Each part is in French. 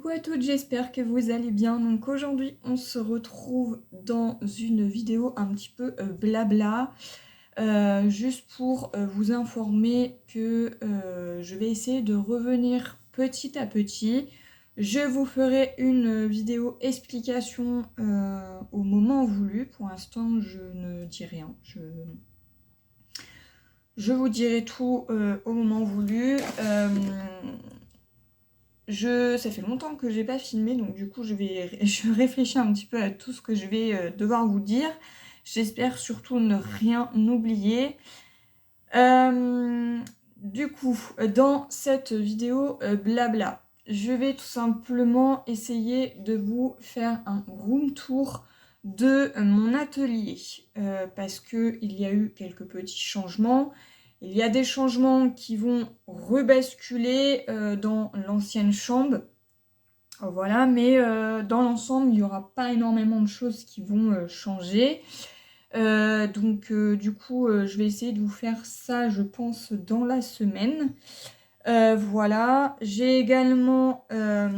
Coucou à toutes, j'espère que vous allez bien. Donc aujourd'hui, on se retrouve dans une vidéo un petit peu blabla, juste pour vous informer que je vais essayer de revenir petit à petit. Je vous ferai une vidéo explication au moment voulu. Pour l'instant, je ne dis rien. Je vous dirai tout au moment voulu. Ça fait longtemps que j'ai pas filmé, donc du coup je réfléchis un petit peu à tout ce que je vais devoir vous dire. J'espère surtout ne rien oublier. Du coup, dans cette vidéo blabla, je vais tout simplement essayer de vous faire un room tour de mon atelier, parce qu'il y a eu quelques petits changements. Il y a des changements qui vont rebasculer dans l'ancienne chambre. Voilà, mais dans l'ensemble, il n'y aura pas énormément de choses qui vont changer. Donc du coup, je vais essayer de vous faire ça, je pense, dans la semaine. Voilà, j'ai également que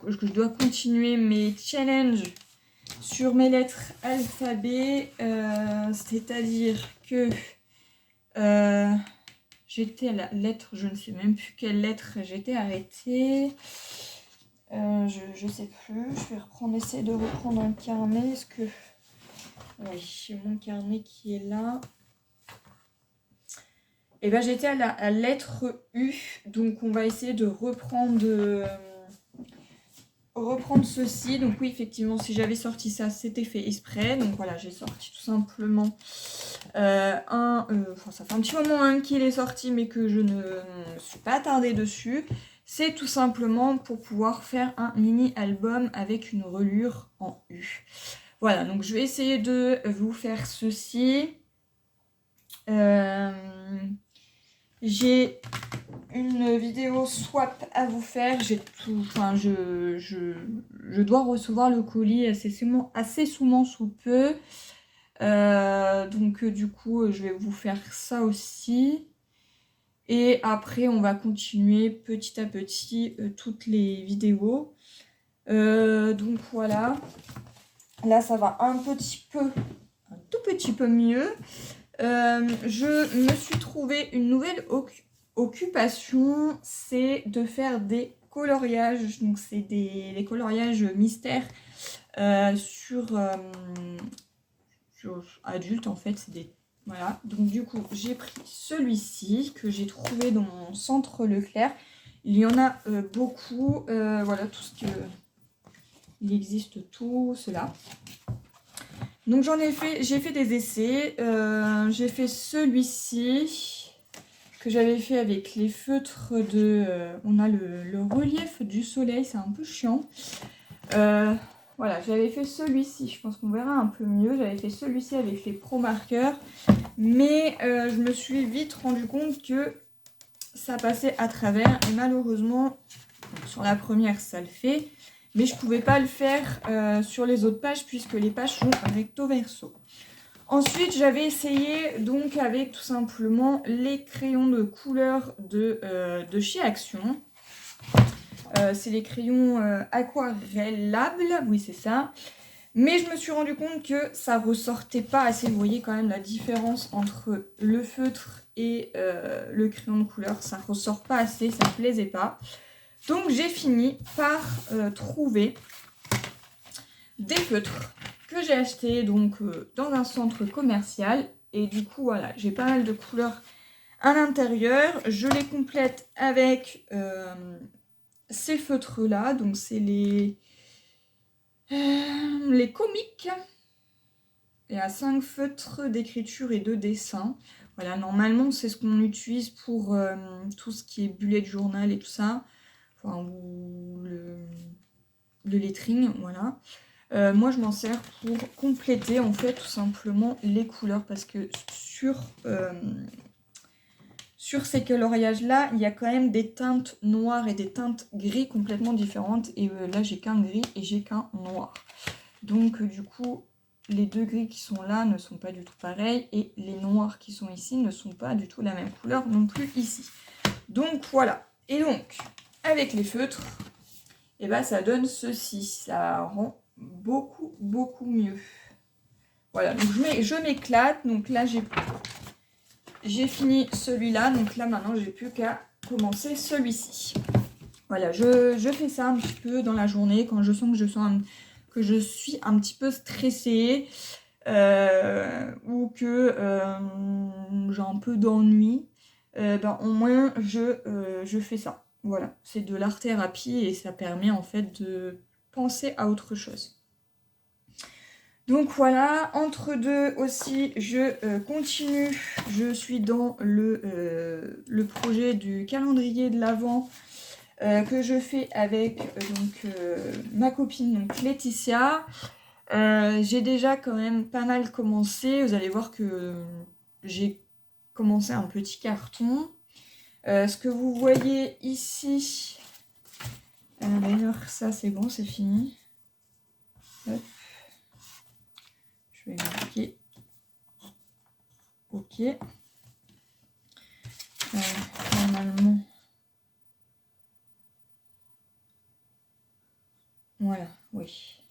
je dois continuer mes challenges sur mes lettres alphabet, c'est-à-dire que j'étais à la lettre, je ne sais même plus quelle lettre j'étais arrêtée. Je sais plus, je vais essayer de reprendre un carnet. Est-ce que... Oui, j'ai mon carnet qui est là. Et bien j'étais à la lettre U, donc on va essayer de reprendre ceci. Donc oui, effectivement, si j'avais sorti ça, c'était fait exprès. Donc voilà, j'ai sorti tout simplement ça fait un petit moment qu'il est sorti, mais que je ne suis pas attardée dessus. C'est tout simplement pour pouvoir faire un mini-album avec une relure en U. Voilà, donc je vais essayer de vous faire ceci. J'ai une vidéo swap à vous faire. J'ai tout, enfin, je dois recevoir le colis assez souvent sous peu. Donc du coup, je vais vous faire ça aussi. Et après, on va continuer petit à petit toutes les vidéos. Donc voilà. Là, ça va un tout petit peu mieux. Je me suis trouvé une nouvelle occupation, c'est de faire des coloriages. Donc c'est des coloriages mystères sur adultes en fait. Voilà. Donc du coup, j'ai pris celui-ci que j'ai trouvé dans mon centre Leclerc. Il y en a beaucoup. Voilà, il existe tout cela. Donc j'ai fait des essais. J'ai fait celui-ci que j'avais fait avec les feutres on a le relief du soleil, c'est un peu chiant. Voilà, j'avais fait celui-ci, je pense qu'on verra un peu mieux. J'avais fait celui-ci avec les Pro Markers, mais je me suis vite rendu compte que ça passait à travers. Et malheureusement, sur la première, ça le fait. Mais je ne pouvais pas le faire sur les autres pages puisque les pages sont recto verso. Ensuite, j'avais essayé donc avec tout simplement les crayons de couleur de chez Action. C'est les crayons aquarellables, oui c'est ça. Mais je me suis rendu compte que ça ressortait pas assez. Vous voyez quand même la différence entre le feutre et le crayon de couleur. Ça ressort pas assez, ça me plaisait pas. Donc j'ai fini par trouver des feutres que j'ai achetés donc dans un centre commercial. Et du coup voilà, j'ai pas mal de couleurs à l'intérieur. Je les complète avec ces feutres là. Donc c'est les comiques. Il y a 5 feutres d'écriture et de dessin. Voilà, normalement c'est ce qu'on utilise pour tout ce qui est bullet journal et tout ça. Enfin, ou le lettering, voilà. Moi, je m'en sers pour compléter, en fait, tout simplement les couleurs. Parce que sur ces coloriages-là, il y a quand même des teintes noires et des teintes gris complètement différentes. Et là, j'ai qu'un gris et j'ai qu'un noir. Donc, du coup, les deux gris qui sont là ne sont pas du tout pareils. Et les noirs qui sont ici ne sont pas du tout la même couleur non plus ici. Donc, voilà. Et donc... avec les feutres, et bah ça donne ceci. Ça rend beaucoup mieux. Voilà, donc je m'éclate. Donc là, j'ai fini celui-là. Donc là, maintenant, j'ai plus qu'à commencer celui-ci. Voilà, je fais ça un petit peu dans la journée quand je sens que je suis un petit peu stressée ou que j'ai un peu d'ennui. Ben, au moins, je fais ça. Voilà, c'est de l'art-thérapie et ça permet en fait de penser à autre chose. Donc voilà, entre deux aussi, je continue. Je suis dans le projet du calendrier de l'Avent que je fais avec ma copine donc Laetitia. J'ai déjà quand même pas mal commencé. Vous allez voir que j'ai commencé un petit carton. Ce que vous voyez ici, d'ailleurs ça c'est bon, c'est fini. Hop. Je vais marquer OK. Normalement. Voilà, oui.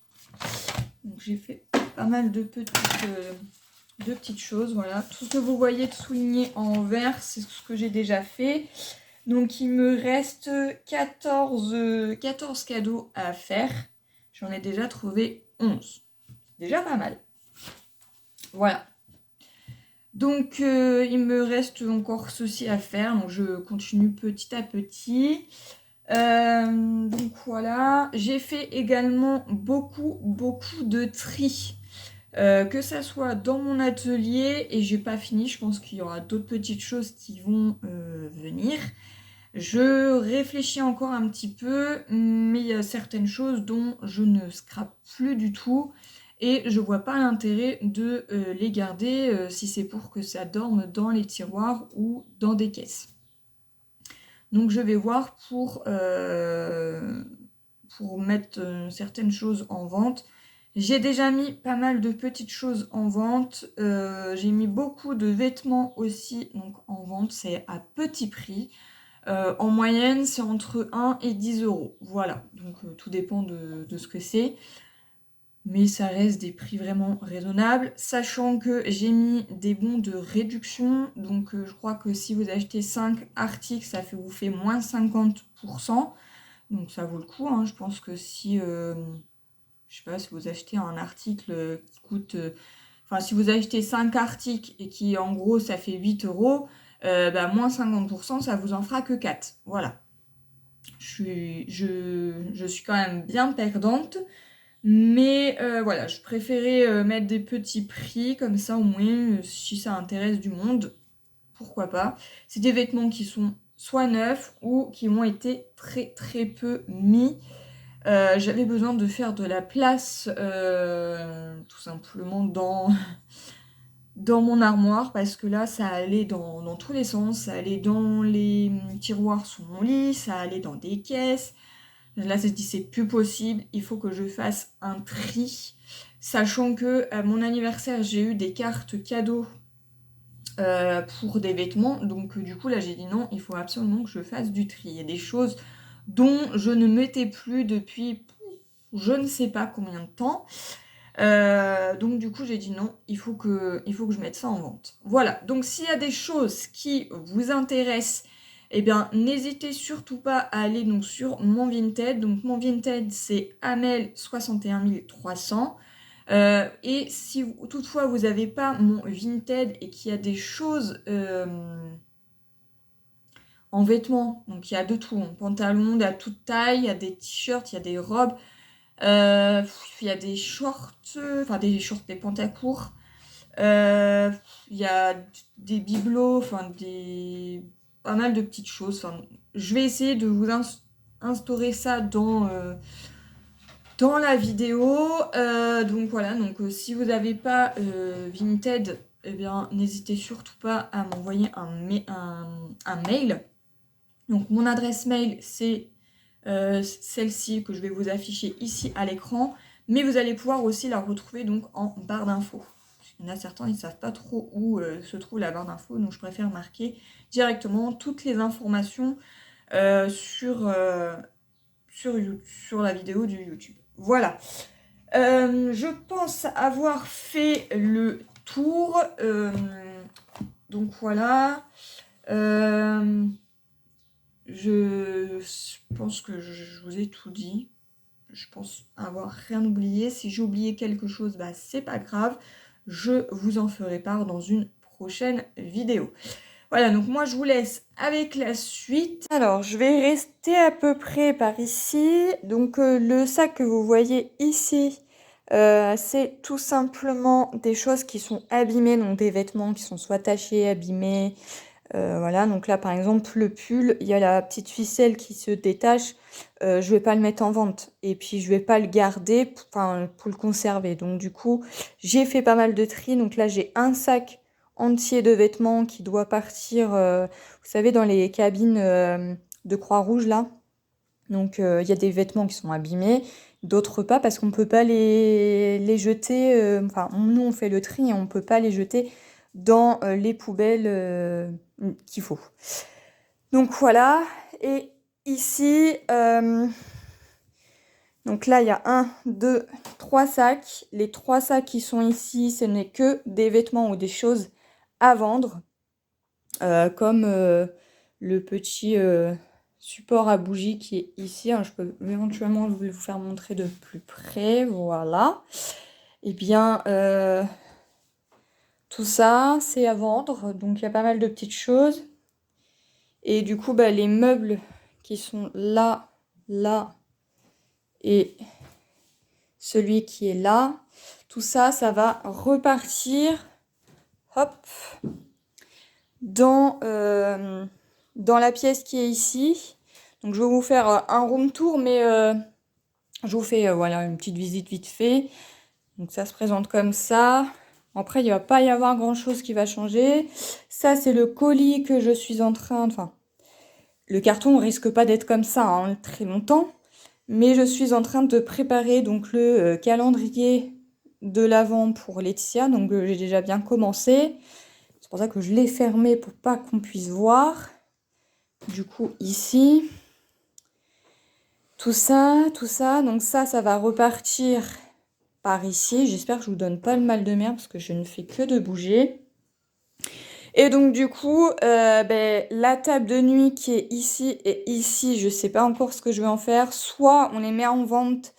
Donc j'ai fait pas mal de petites choses. Voilà. Tout ce que vous voyez de souligné en vert, c'est ce que j'ai déjà fait. Donc il me reste 14 cadeaux à faire. J'en ai déjà trouvé 11. Déjà pas mal. Voilà. Donc il me reste encore ceci à faire. Donc je continue petit à petit. Donc voilà. J'ai fait également beaucoup de tri. Que ça soit dans mon atelier, et j'ai pas fini, je pense qu'il y aura d'autres petites choses qui vont venir. Je réfléchis encore un petit peu, mais il y a certaines choses dont je ne scrape plus du tout et je vois pas l'intérêt de les garder si c'est pour que ça dorme dans les tiroirs ou dans des caisses. Donc je vais voir pour mettre certaines choses en vente. J'ai déjà mis pas mal de petites choses en vente. J'ai mis beaucoup de vêtements aussi donc en vente, c'est à petit prix. En moyenne, c'est entre 1 et 10 euros. Voilà, donc tout dépend de ce que c'est. Mais ça reste des prix vraiment raisonnables. Sachant que j'ai mis des bons de réduction. Donc je crois que si vous achetez 5 articles, ça vous fait moins 50%. Donc ça vaut le coup. Hein. Je pense que si, je sais pas, si vous achetez un article qui coûte... Enfin, si vous achetez 5 articles et qui, en gros, ça fait 8 euros... moins 50%, ça vous en fera que 4. Voilà. Je suis quand même bien perdante. Mais voilà, je préférais mettre des petits prix, comme ça au moins, si ça intéresse du monde, pourquoi pas. C'est des vêtements qui sont soit neufs ou qui ont été très peu mis. J'avais besoin de faire de la place, tout simplement, dans mon armoire parce que là ça allait dans tous les sens, ça allait dans les tiroirs sous mon lit, ça allait dans des caisses. Là je dit c'est plus possible, il faut que je fasse un tri, sachant que à mon anniversaire j'ai eu des cartes cadeaux pour des vêtements, donc du coup là j'ai dit non, il faut absolument que je fasse du tri. Il y a des choses dont je ne mettais plus depuis je ne sais pas combien de temps. Donc du coup j'ai dit non, il faut que je mette ça en vente. Voilà, donc s'il y a des choses qui vous intéressent, eh bien n'hésitez surtout pas à aller donc sur mon Vinted. Donc mon Vinted c'est Amel 61300. Et si toutefois vous n'avez pas mon Vinted et qu'il y a des choses en vêtements, donc il y a de tout, en pantalon, il y a toute taille, il y a des t-shirts, il y a des robes. Il y a des shorts, des pantacourts. Il y a des bibelots, pas mal de petites choses. Je vais essayer de vous instaurer ça dans la vidéo. Donc voilà, si vous n'avez pas Vinted, eh bien n'hésitez surtout pas à m'envoyer un mail. Donc mon adresse mail c'est celle-ci que je vais vous afficher ici à l'écran, mais vous allez pouvoir aussi la retrouver donc en barre d'infos. Il y en a certains, ils ne savent pas trop où se trouve la barre d'infos, donc je préfère marquer directement toutes les informations sur la vidéo du YouTube. Voilà. Je pense avoir fait le tour. Donc voilà. Je pense que je vous ai tout dit. Je pense avoir rien oublié. Si j'ai oublié quelque chose, bah c'est pas grave. Je vous en ferai part dans une prochaine vidéo. Voilà, donc moi je vous laisse avec la suite. Alors, je vais rester à peu près par ici. Donc le sac que vous voyez ici, c'est tout simplement des choses qui sont abîmées, donc des vêtements qui sont soit tachés, abîmés. Voilà, donc là par exemple le pull, il y a la petite ficelle qui se détache. Je vais pas le mettre en vente et puis je vais pas le garder pour le conserver. Donc du coup, j'ai fait pas mal de tri. Donc là, j'ai un sac entier de vêtements qui doit partir, vous savez, dans les cabines de Croix-Rouge là. Donc il y a des vêtements qui sont abîmés, d'autres pas parce qu'on peut pas les jeter. Enfin, nous on fait le tri et on peut pas les jeter dans les poubelles qu'il faut. Donc voilà. Et ici, donc là, il y a 1, 2, 3 sacs. Les 3 sacs qui sont ici, ce n'est que des vêtements ou des choses à vendre. Comme le petit support à bougie qui est ici. Alors, je peux éventuellement vous faire montrer de plus près. Voilà. Et bien, tout ça, c'est à vendre. Donc, il y a pas mal de petites choses. Et du coup, bah, les meubles qui sont là, là et celui qui est là, tout ça, ça va repartir, hop, dans la pièce qui est ici. Donc je vais vous faire un room tour, mais je vous fais voilà, une petite visite vite fait. Donc ça se présente comme ça. Après, il ne va pas y avoir grand chose qui va changer. Ça, c'est le colis que je suis en train... Enfin, le carton ne risque pas d'être comme ça hein, très longtemps. Mais je suis en train de préparer donc le calendrier de l'Avent pour Laetitia. Donc j'ai déjà bien commencé. C'est pour ça que je l'ai fermé pour pas qu'on puisse voir. Du coup, ici, tout ça. Donc ça va repartir par ici. J'espère que je vous donne pas le mal de mer parce que je ne fais que de bouger. Et donc du coup, la table de nuit qui est ici et ici, je sais pas encore ce que je vais en faire. Soit on les met en vente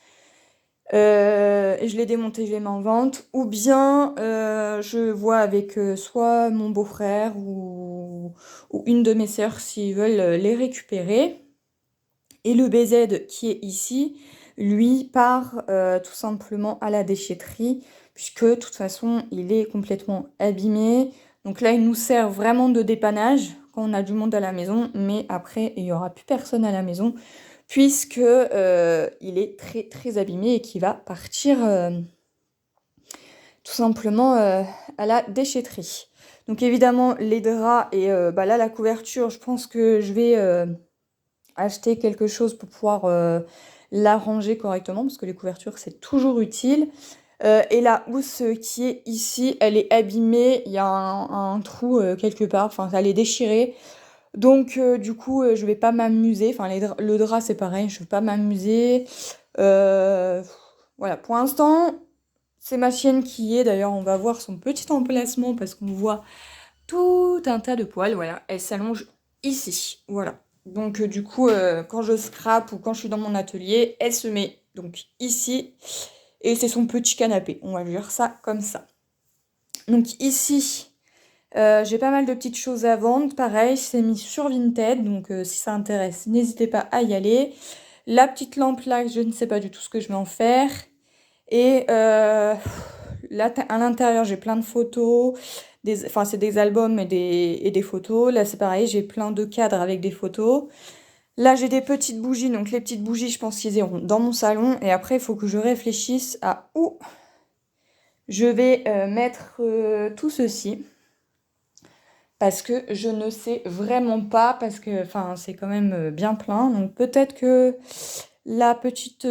et je les démonte et je les mets en vente. Ou bien je vois avec soit mon beau-frère ou une de mes sœurs s'ils veulent les récupérer. Et le BZ qui est ici, lui, part tout simplement à la déchetterie, puisque de toute façon, il est complètement abîmé. Donc là, il nous sert vraiment de dépannage quand on a du monde à la maison, mais après, il n'y aura plus personne à la maison, puisque il est très très abîmé et qu'il va partir tout simplement à la déchetterie. Donc évidemment, les draps et là, la couverture, je pense que je vais acheter quelque chose pour pouvoir l'arranger correctement, parce que les couvertures, c'est toujours utile. Et la housse qui est ici, elle est abîmée, il y a un trou quelque part, enfin, elle est déchirée. Donc, du coup, je vais pas m'amuser. Enfin, le drap, c'est pareil, je vais pas m'amuser. Voilà, pour l'instant, c'est ma chienne qui y est. D'ailleurs, on va voir son petit emplacement parce qu'on voit tout un tas de poils. Voilà, elle s'allonge ici. Voilà. Donc, du coup, quand je scrape ou quand je suis dans mon atelier, elle se met donc ici. Et c'est son petit canapé. On va dire ça comme ça. Donc, ici, j'ai pas mal de petites choses à vendre. Pareil, c'est mis sur Vinted. Donc, si ça intéresse, n'hésitez pas à y aller. La petite lampe là, je ne sais pas du tout ce que je vais en faire. Et là, à l'intérieur, j'ai plein de photos. Enfin, c'est des albums et des photos. Là, c'est pareil, j'ai plein de cadres avec des photos. Là, j'ai des petites bougies. Donc, les petites bougies, je pense qu'ils iront dans mon salon. Et après, il faut que je réfléchisse à où je vais mettre tout ceci. Parce que je ne sais vraiment pas. Parce que, enfin, c'est quand même bien plein. Donc, peut-être que la petite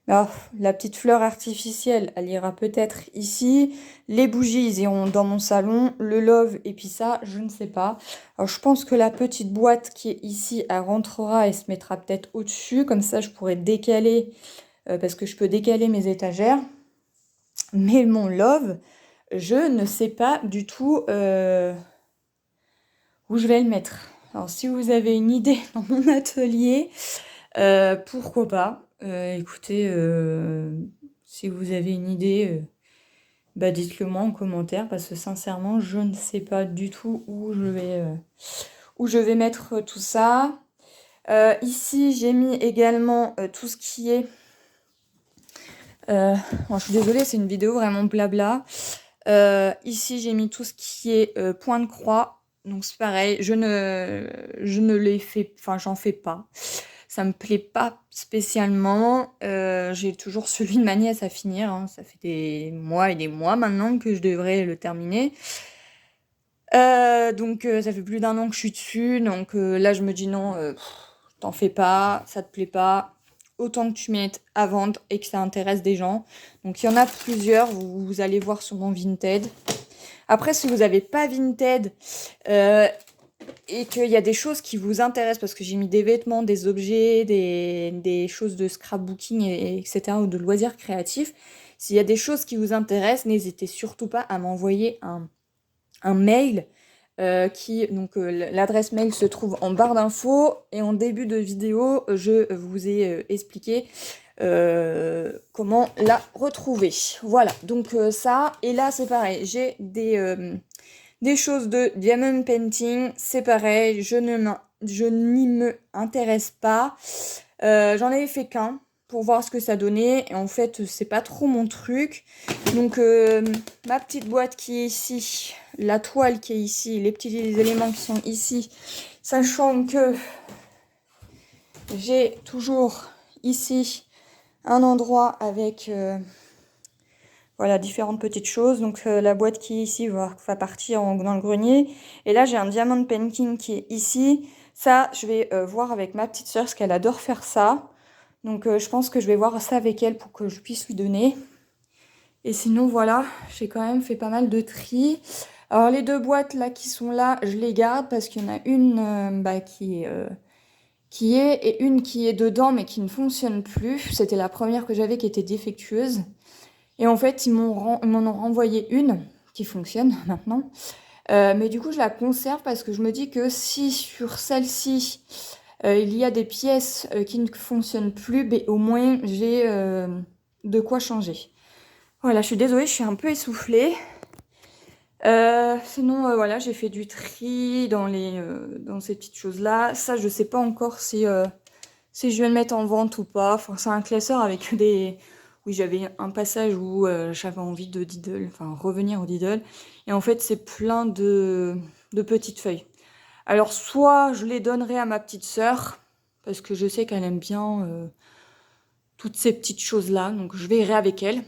Ah, la petite fleur artificielle, elle ira peut-être ici. Les bougies, ils iront dans mon salon. Le love et puis ça, je ne sais pas. Alors, je pense que la petite boîte qui est ici, elle rentrera et se mettra peut-être au-dessus. Comme ça, je pourrais décaler, parce que je peux décaler mes étagères. Mais mon love, je ne sais pas du tout où je vais le mettre. Alors, si vous avez une idée dans mon atelier, pourquoi pas. Écoutez, si vous avez une idée, bah dites-le moi en commentaire parce que sincèrement, je ne sais pas du tout où je vais mettre tout ça. Ici, j'ai mis également tout ce qui est... bon, je suis désolée, c'est une vidéo vraiment blabla. Ici, j'ai mis tout ce qui est point de croix. Donc c'est pareil, je ne les fais... Enfin, j'en fais pas. Ça me plaît pas spécialement. J'ai toujours celui de ma nièce à finir. Hein. Ça fait des mois et des mois maintenant que je devrais le terminer. Donc ça fait plus d'1 an que je suis dessus. Donc là je me dis non, t'en fais pas, ça te plaît pas. Autant que tu mettes à vendre et que ça intéresse des gens. Donc il y en a plusieurs, vous allez voir sur mon Vinted. Après si vous n'avez pas Vinted, et qu'il y a des choses qui vous intéressent, parce que j'ai mis des vêtements, des objets, des choses de scrapbooking, etc., ou de loisirs créatifs. S'il y a des choses qui vous intéressent, n'hésitez surtout pas à m'envoyer un mail. L'adresse mail se trouve en barre d'infos, et en début de vidéo, je vous ai expliqué comment la retrouver. Voilà, donc ça, et là c'est pareil, j'ai des choses de diamond painting, c'est pareil, je n'y me intéresse pas. J'en avais fait qu'un pour voir ce que ça donnait. Et en fait, c'est pas trop mon truc. Donc, ma petite boîte qui est ici, la toile qui est ici, les petits éléments qui sont ici, sachant que j'ai toujours ici un endroit avec... voilà, différentes petites choses. Donc la boîte qui est ici va partir dans le grenier. Et là, j'ai un diamond painting qui est ici. Ça, je vais voir avec ma petite sœur, parce qu'elle adore faire ça. Donc je pense que je vais voir ça avec elle pour que je puisse lui donner. Et sinon, voilà, j'ai quand même fait pas mal de tri. Alors les 2 boîtes là qui sont là, je les garde parce qu'il y en a une qui est et une qui est dedans mais qui ne fonctionne plus. C'était la première que j'avais qui était défectueuse. Et en fait, ils m'en ont renvoyé une qui fonctionne maintenant. Mais du coup, je la conserve parce que je me dis que si sur celle-ci, il y a des pièces qui ne fonctionnent plus, ben, au moins j'ai de quoi changer. Voilà, je suis désolée, je suis un peu essoufflée. Sinon, voilà, j'ai fait du tri dans ces petites choses-là. Ça, je sais pas encore si je vais le mettre en vente ou pas. Enfin, c'est un classeur avec des... Oui, j'avais un passage où j'avais envie de Diddle, enfin revenir au Diddle. Et en fait, c'est plein de petites feuilles. Alors, soit je les donnerai à ma petite sœur, parce que je sais qu'elle aime bien toutes ces petites choses-là. Donc, je verrai avec elle.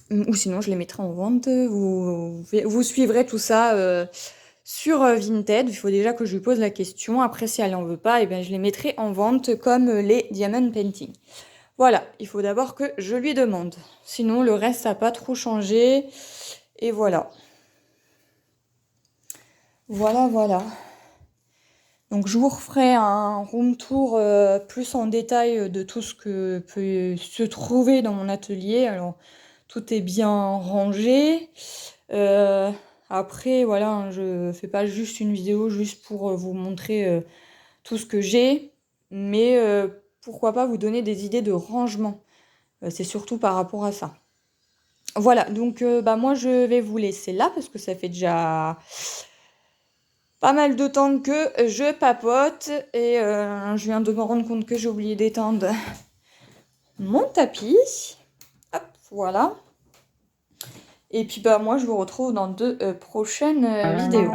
Ou sinon, je les mettrai en vente. Vous suivrez tout ça sur Vinted. Il faut déjà que je lui pose la question. Après, si elle n'en veut pas, eh ben, je les mettrai en vente comme les Diamond Painting. Voilà, il faut d'abord que je lui demande. Sinon, le reste, ça n'a pas trop changé. Et voilà. Voilà, voilà. Donc, je vous referai un room tour plus en détail de tout ce que peut se trouver dans mon atelier. Alors, tout est bien rangé. Après, voilà, hein, je fais pas juste une vidéo juste pour vous montrer tout ce que j'ai. Mais pourquoi pas vous donner des idées de rangement. C'est surtout par rapport à ça. Voilà, donc bah moi je vais vous laisser là parce que ça fait déjà pas mal de temps que je papote et je viens de me rendre compte que j'ai oublié d'éteindre mon tapis. Hop, voilà. Et puis bah moi je vous retrouve dans de prochaines vidéos.